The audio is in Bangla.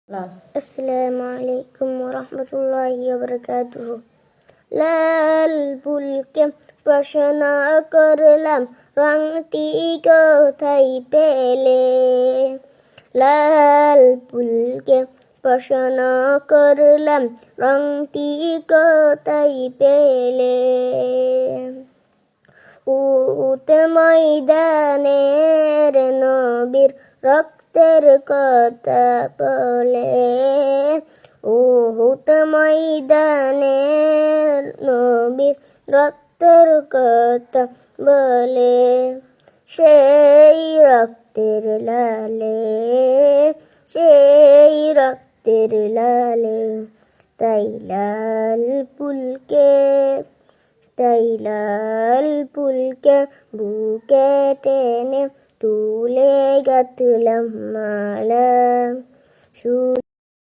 আসসালামু আলাইকুম ওয়া রাহমাতুল্লাহি ওয়া বারাকাতুহু। লাল ফুলকে প্রশ্ন করলাম, রংটি কোথায় পেলে? লাল ফুলকে প্রশ্ন করলাম, রংটি কোথায় পেলে? উহুদ ময়দানের নবীর রক্তের কথা বলে। উহুদ ময়দানের নবীর রক্তের কথা বলে। সেই রক্তের লালে, সেই রক্তের লালে, তাই লাল ফুলকে, তাই লাল ফুলকে বুকে টেনে তুলে গাঁথলাম মালা।